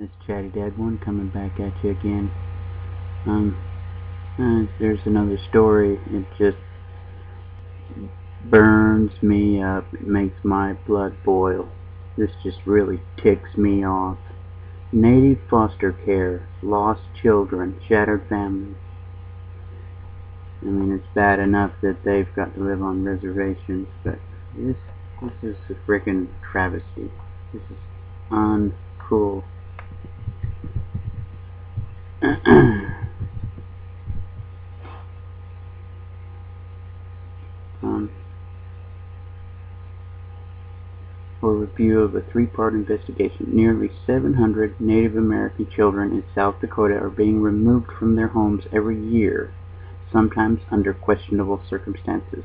It's Chatty Dad 1 coming back at you again. There's another story. It just burns me up. It makes my blood boil. This just really ticks me off. Native foster care, lost children, shattered families. I mean, it's bad enough that they've got to live on reservations, but this is a frickin' travesty. This is uncool. For review of a three-part investigation, nearly 700 Native American children in South Dakota are being removed from their homes every year, sometimes under questionable circumstances.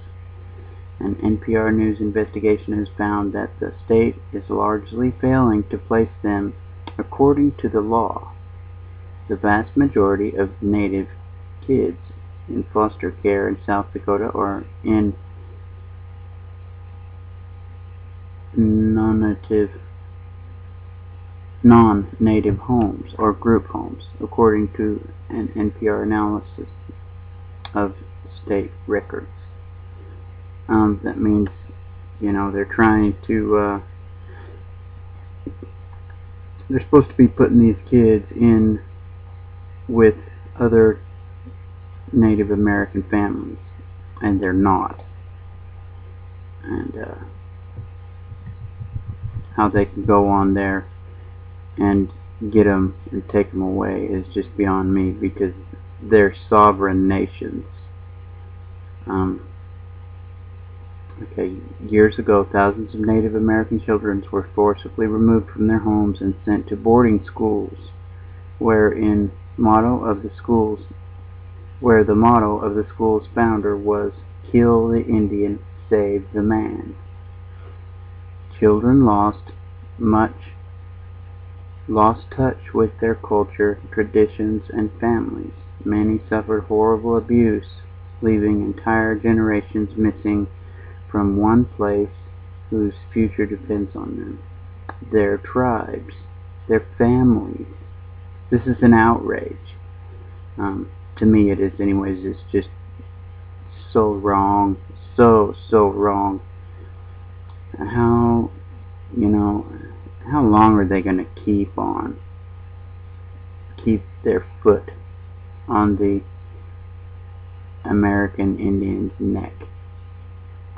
An NPR News investigation has found that the state is largely failing to place them according to the law. The vast majority of Native kids in foster care in South Dakota are in non-native homes or group homes, according to an NPR analysis of state records. That means, they're trying to, they're supposed to be putting these kids in with other Native American families, and they're not. And how they can go on there and get them and take them away is just beyond me, because they're sovereign nations. Years ago, thousands of Native American children were forcibly removed from their homes and sent to boarding schools, where the motto of the school's founder was "Kill the Indian, save the man." Children lost touch with their culture, traditions, and families. Many suffered horrible abuse, leaving entire generations missing from one place whose future depends on them. Their tribes, their families. This is an outrage. To me it is anyways. It's just so wrong. So wrong. How long are they going to keep their foot on the American Indian's neck?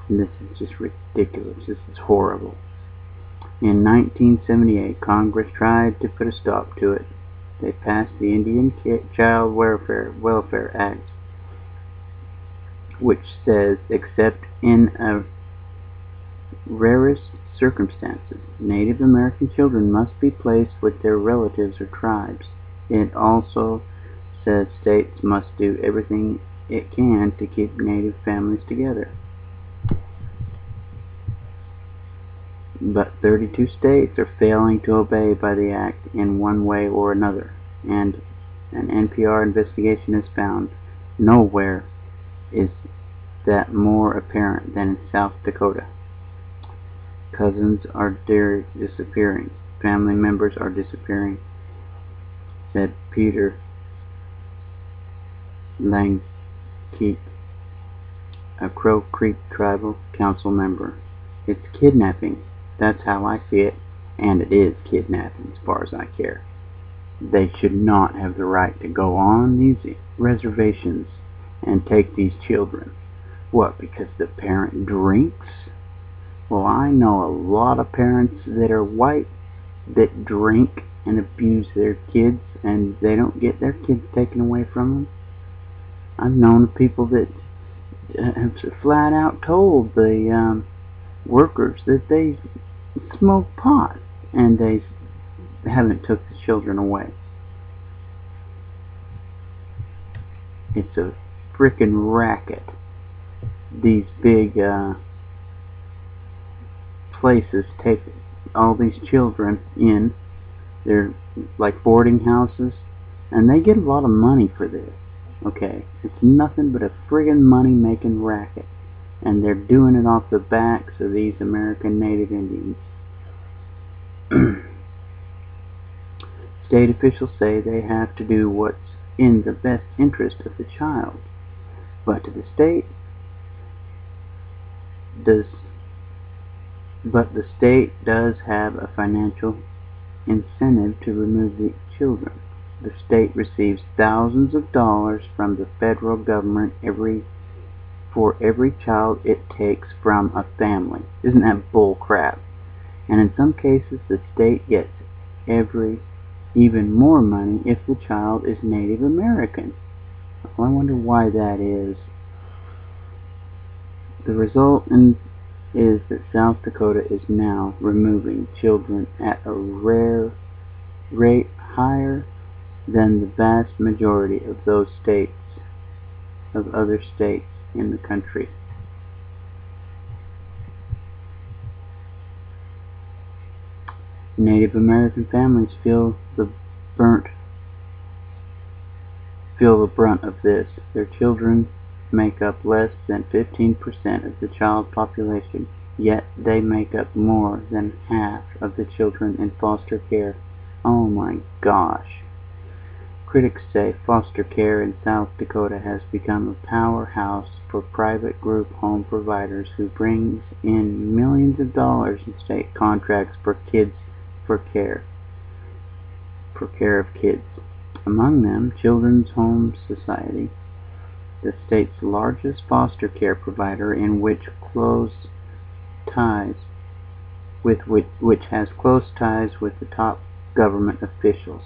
And this is just ridiculous. This is horrible. In 1978, Congress tried to put a stop to it. They passed the Indian Child Welfare Act, which says, except in a rarest circumstances, Native American children must be placed with their relatives or tribes. It also says states must do everything it can to keep Native families together. But 32 states are failing to obey by the act in one way or another, and an NPR investigation has found nowhere is that more apparent than in South Dakota. Cousins are disappearing. Family members are disappearing, said Peter Langkeep, a Crow Creek Tribal Council member. It's kidnapping. That's how I see it, and it is kidnapping as far as I care. They should not have the right to go on these reservations and take these children. What, because the parent drinks? Well, I know a lot of parents that are white that drink and abuse their kids, and they don't get their kids taken away from them. I've known people that have flat out told the workers that they smoke pot, and they haven't took the children away. It's a frickin' racket. These big places take all these children in. They're like boarding houses, and they get a lot of money for this. Okay, it's nothing but a friggin' money-making racket, and they're doing it off the backs of these American Native Indians. State officials say they have to do what's in the best interest of the child. But the state does have a financial incentive to remove the children. The state receives thousands of dollars from the federal government for every child it takes from a family. Isn't that bull crap? And in some cases the state gets even more money if the child is Native American. Well, I wonder why that is. The result is that South Dakota is now removing children at a rare rate higher than the vast majority of other states in the country. Native American families feel the brunt of this. Their children make up less than 15% of the child population, yet they make up more than half of the children in foster care. Oh my gosh. Critics say foster care in South Dakota has become a powerhouse for private group home providers who brings in millions of dollars in state contracts for care of kids. Among them, Children's Home Society, the state's largest foster care provider, which has close ties with the top government officials.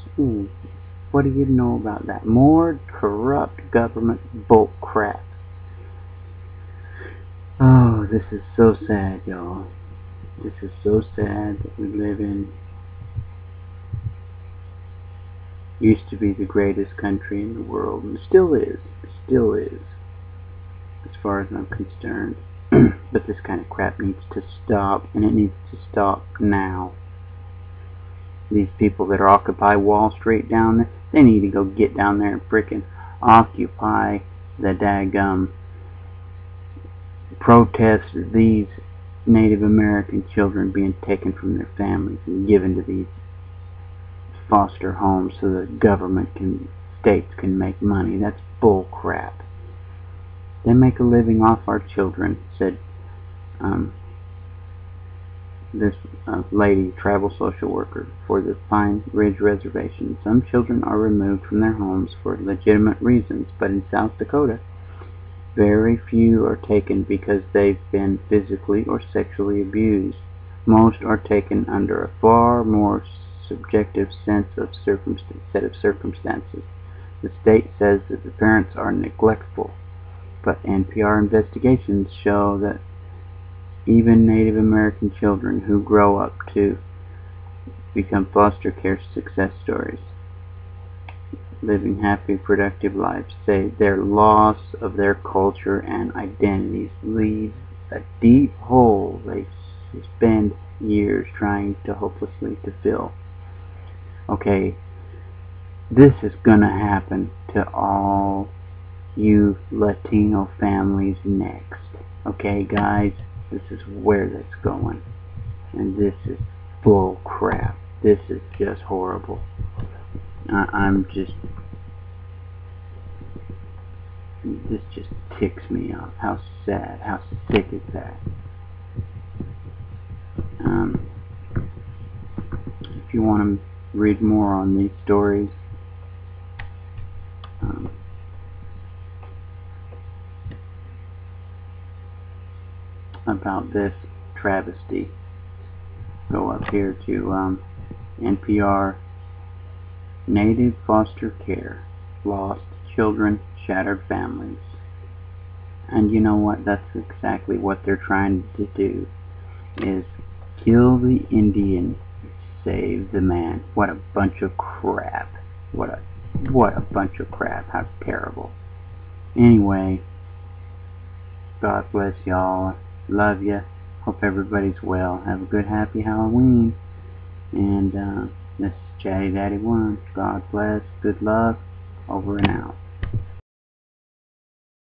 What do you know about that? More corrupt government bull crap. Oh, this is so sad, y'all. This is so sad that we live in used to be the greatest country in the world, and still is, as far as I'm concerned. But this kind of crap needs to stop, and it needs to stop now. These people that are Occupy Wall Street down there, they need to go get down there and frickin' occupy the daggum protest these Native American children being taken from their families and given to these foster homes so the states can make money. That's bull crap. They make a living off our children, said this lady, tribal social worker for the Pine Ridge Reservation. Some children are removed from their homes for legitimate reasons, but in South Dakota, very few are taken because they've been physically or sexually abused. Most are taken under a far more subjective set of circumstances. The state says that the parents are neglectful, but NPR investigations show that even Native American children who grow up to become foster care success stories, living happy, productive lives, say their loss of their culture and identities leaves a deep hole they spend years trying to hopelessly to fill. Okay, this is gonna happen to all you Latino families next. Okay, guys, this is where that's going, and this is bull crap. This is just horrible. This just ticks me off. How sad, how sick is that? If you want to read more on these stories, about this travesty, go up here to NPR. Native foster care, lost children, shattered families. And you know what? That's exactly what they're trying to do, is kill the Indian, save the man. What a bunch of crap. What a bunch of crap. How terrible. Anyway, God bless y'all. Love ya. Hope everybody's well. Have a good, happy Halloween. And this is Chatty Daddy 1. God bless. Good luck. Over and out.